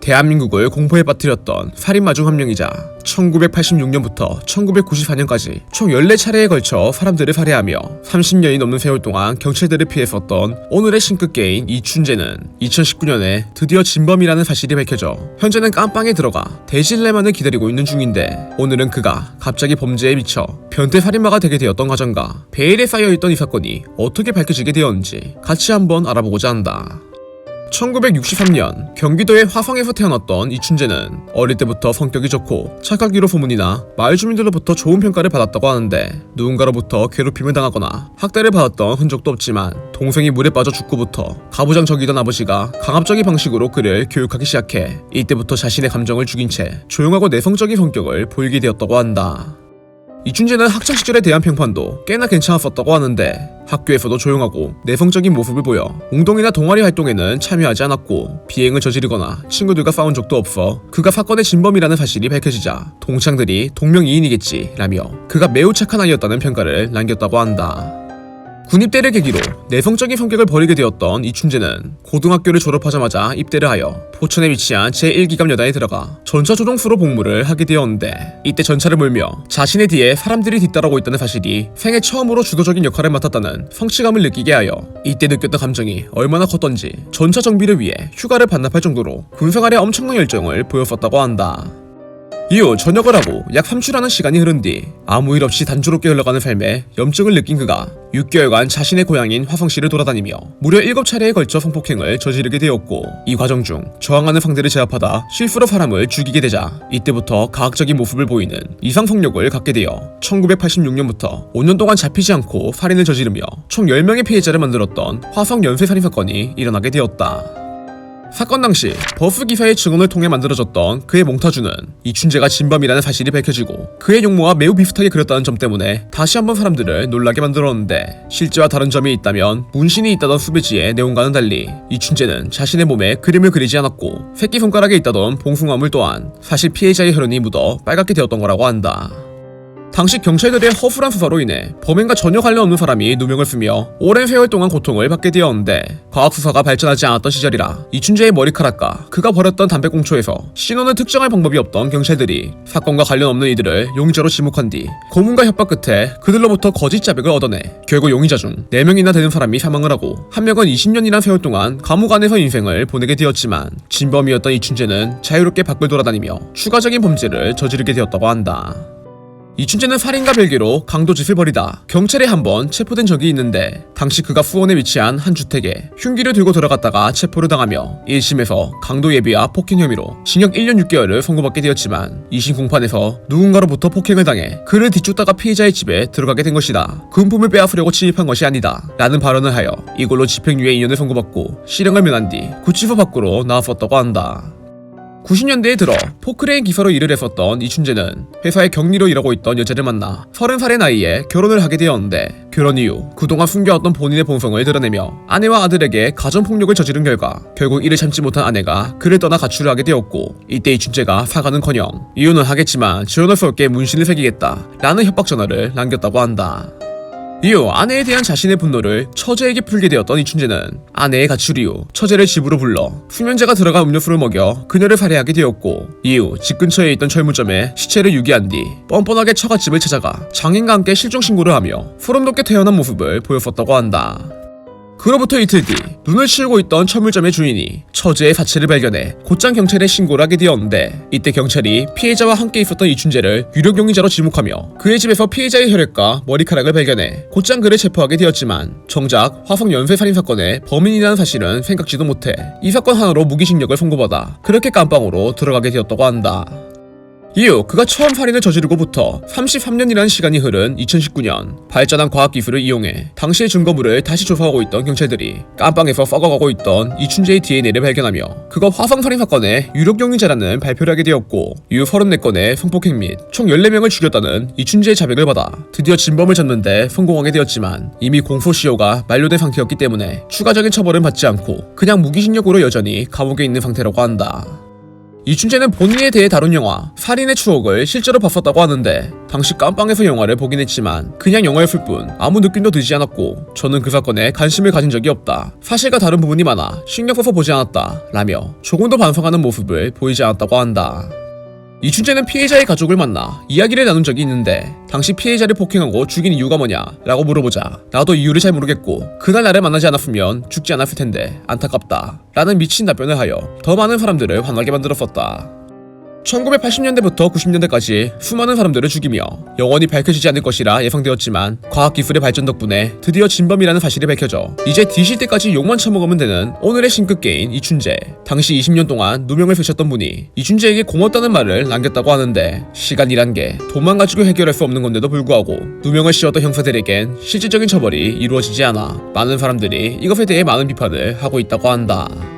대한민국을 공포에 빠뜨렸던 살인마 중 한 명이자 1986년부터 1994년까지 총 14차례에 걸쳐 사람들을 살해하며 30년이 넘는 세월 동안 경찰들을 피했었던 오늘의 신급계인 이춘재는 2019년에 드디어 진범이라는 사실이 밝혀져 현재는 깜빵에 들어가 대실레만을 기다리고 있는 중인데, 오늘은 그가 갑자기 범죄에 미쳐 변태 살인마가 되게 되었던 과정과 베일에 쌓여있던 이 사건이 어떻게 밝혀지게 되었는지 같이 한번 알아보고자 한다. 1963년 경기도의 화성에서 태어났던 이춘재는 어릴 때부터 성격이 좋고 착하기로 소문이나 마을 주민들로부터 좋은 평가를 받았다고 하는데, 누군가로부터 괴롭힘을 당하거나 학대를 받았던 흔적도 없지만 동생이 물에 빠져 죽고부터 가부장적이던 아버지가 강압적인 방식으로 그를 교육하기 시작해 이때부터 자신의 감정을 죽인 채 조용하고 내성적인 성격을 보이게 되었다고 한다. 이춘재는 학창시절에 대한 평판도 꽤나 괜찮았었다고 하는데, 학교에서도 조용하고 내성적인 모습을 보여 운동이나 동아리 활동에는 참여하지 않았고 비행을 저지르거나 친구들과 싸운 적도 없어 그가 사건의 진범이라는 사실이 밝혀지자 동창들이 동명이인이겠지 라며 그가 매우 착한 아이였다는 평가를 남겼다고 한다. 군입대를 계기로 내성적인 성격을 버리게 되었던 이춘재는 고등학교를 졸업하자마자 입대를 하여 포천에 위치한 제1기갑 여단에 들어가 전차조종수로 복무를 하게 되었는데, 이때 전차를 몰며 자신의 뒤에 사람들이 뒤따르고 있다는 사실이 생애 처음으로 주도적인 역할을 맡았다는 성취감을 느끼게 하여 이때 느꼈던 감정이 얼마나 컸던지 전차 정비를 위해 휴가를 반납할 정도로 군생활에 엄청난 열정을 보였었다고 한다. 이후 전역을 하고 약 3주라는 시간이 흐른 뒤 아무 일 없이 단조롭게 흘러가는 삶에 염증을 느낀 그가 6개월간 자신의 고향인 화성시를 돌아다니며 무려 7차례에 걸쳐 성폭행을 저지르게 되었고, 이 과정 중 저항하는 상대를 제압하다 실수로 사람을 죽이게 되자 이때부터 가학적인 모습을 보이는 이상 성욕을 갖게 되어 1986년부터 5년 동안 잡히지 않고 살인을 저지르며 총 10명의 피해자를 만들었던 화성 연쇄살인 사건이 일어나게 되었다. 사건 당시 버스 기사의 증언을 통해 만들어졌던 그의 몽타주는 이춘재가 진범이라는 사실이 밝혀지고 그의 용모와 매우 비슷하게 그렸다는 점 때문에 다시 한번 사람들을 놀라게 만들었는데, 실제와 다른 점이 있다면 문신이 있다던 수배지의 내용과는 달리 이춘재는 자신의 몸에 그림을 그리지 않았고 새끼손가락에 있다던 봉숭아물 또한 사실 피해자의 혈흔이 묻어 빨갛게 되었던 거라고 한다. 당시 경찰들의 허술한 수사로 인해 범행과 전혀 관련 없는 사람이 누명을 쓰며 오랜 세월 동안 고통을 받게 되었는데, 과학수사가 발전하지 않았던 시절이라 이춘재의 머리카락과 그가 버렸던 담배꽁초에서 신원을 특정할 방법이 없던 경찰들이 사건과 관련 없는 이들을 용의자로 지목한 뒤 고문과 협박 끝에 그들로부터 거짓 자백을 얻어내 결국 용의자 중 4명이나 되는 사람이 사망을 하고 한 명은 20년이란 세월 동안 감옥 안에서 인생을 보내게 되었지만, 진범이었던 이춘재는 자유롭게 밖을 돌아다니며 추가적인 범죄를 저지르게 되었다고 한다. 이춘재는 살인과 별개로 강도짓을 벌이다 경찰에 한번 체포된 적이 있는데, 당시 그가 수원에 위치한 한 주택에 흉기를 들고 들어갔다가 체포를 당하며 1심에서 강도 예비와 폭행 혐의로 징역 1년 6개월을 선고받게 되었지만, 2심 공판에서 누군가로부터 폭행을 당해 그를 뒤쫓다가 피해자의 집에 들어가게 된 것이다, 금품을 빼앗으려고 침입한 것이 아니다 라는 발언을 하여 이걸로 집행유예 2년을 선고받고 실형을 면한 뒤 구치소 밖으로 나왔었다고 한다. 90년대에 들어 포크레인 기사로 일을 했었던 이춘재는 회사의 격리로 일하고 있던 여자를 만나 30살의 나이에 결혼을 하게 되었는데, 결혼 이후 그동안 숨겨왔던 본인의 본성을 드러내며 아내와 아들에게 가정폭력을 저지른 결과 결국 이를 참지 못한 아내가 그를 떠나 가출을 하게 되었고, 이때 이춘재가 사과는커녕 이혼은 하겠지만 지원할 수 없게 문신을 새기겠다 라는 협박 전화를 남겼다고 한다. 이후 아내에 대한 자신의 분노를 처제에게 풀게 되었던 이춘재는 아내의 가출 이후 처제를 집으로 불러 수면제가 들어간 음료수를 먹여 그녀를 살해하게 되었고, 이후 집 근처에 있던 철물점에 시체를 유기한 뒤 뻔뻔하게 처갓집을 찾아가 장인과 함께 실종 신고를 하며 소름 돋게 태어난 모습을 보였었다고 한다. 그로부터 이틀 뒤 눈을 치우고 있던 철물점의 주인이 처제의 사체를 발견해 곧장 경찰에 신고를 하게 되었는데, 이때 경찰이 피해자와 함께 있었던 이춘재를 유력 용의자로 지목하며 그의 집에서 피해자의 혈액과 머리카락을 발견해 곧장 그를 체포하게 되었지만, 정작 화성 연쇄살인 사건의 범인이라는 사실은 생각지도 못해 이 사건 하나로 무기징역을 선고받아 그렇게 깜빵으로 들어가게 되었다고 한다. 이후 그가 처음 살인을 저지르고부터 33년이라는 시간이 흐른 2019년 발전한 과학기술을 이용해 당시의 증거물을 다시 조사하고 있던 경찰들이 깜빵에서 썩어가고 있던 이춘재의 DNA를 발견하며 그가 화성살인 사건의 유력 용의자라는 발표를 하게 되었고, 이후 34건의 성폭행 및 총 14명을 죽였다는 이춘재의 자백을 받아 드디어 진범을 잡는데 성공하게 되었지만, 이미 공소시효가 만료된 상태였기 때문에 추가적인 처벌은 받지 않고 그냥 무기징역으로 여전히 감옥에 있는 상태라고 한다. 이춘재는 본인에 대해 다룬 영화 살인의 추억을 실제로 봤었다고 하는데 당시 깜빵에서 영화를 보긴 했지만 그냥 영화였을 뿐 아무 느낌도 들지 않았고 저는 그 사건에 관심을 가진 적이 없다. 사실과 다른 부분이 많아 신경 써서 보지 않았다 라며 조금도 반성하는 모습을 보이지 않았다고 한다. 이춘재는 피해자의 가족을 만나 이야기를 나눈 적이 있는데 당시 피해자를 폭행하고 죽인 이유가 뭐냐 라고 물어보자 나도 이유를 잘 모르겠고 그날 나를 만나지 않았으면 죽지 않았을 텐데 안타깝다 라는 미친 답변을 하여 더 많은 사람들을 화나게 만들었었다. 1980년대부터 90년대까지 수많은 사람들을 죽이며 영원히 밝혀지지 않을 것이라 예상되었지만 과학기술의 발전 덕분에 드디어 진범이라는 사실이 밝혀져 이제 뒤질 때까지 욕만 처먹으면 되는 오늘의 신급계인 이춘재. 당시 20년 동안 누명을 쓰셨던 분이 이춘재에게 고맙다는 말을 남겼다고 하는데 시간이란 게 돈만 가지고 해결할 수 없는 건데도 불구하고 누명을 씌웠던 형사들에겐 실질적인 처벌이 이루어지지 않아 많은 사람들이 이것에 대해 많은 비판을 하고 있다고 한다.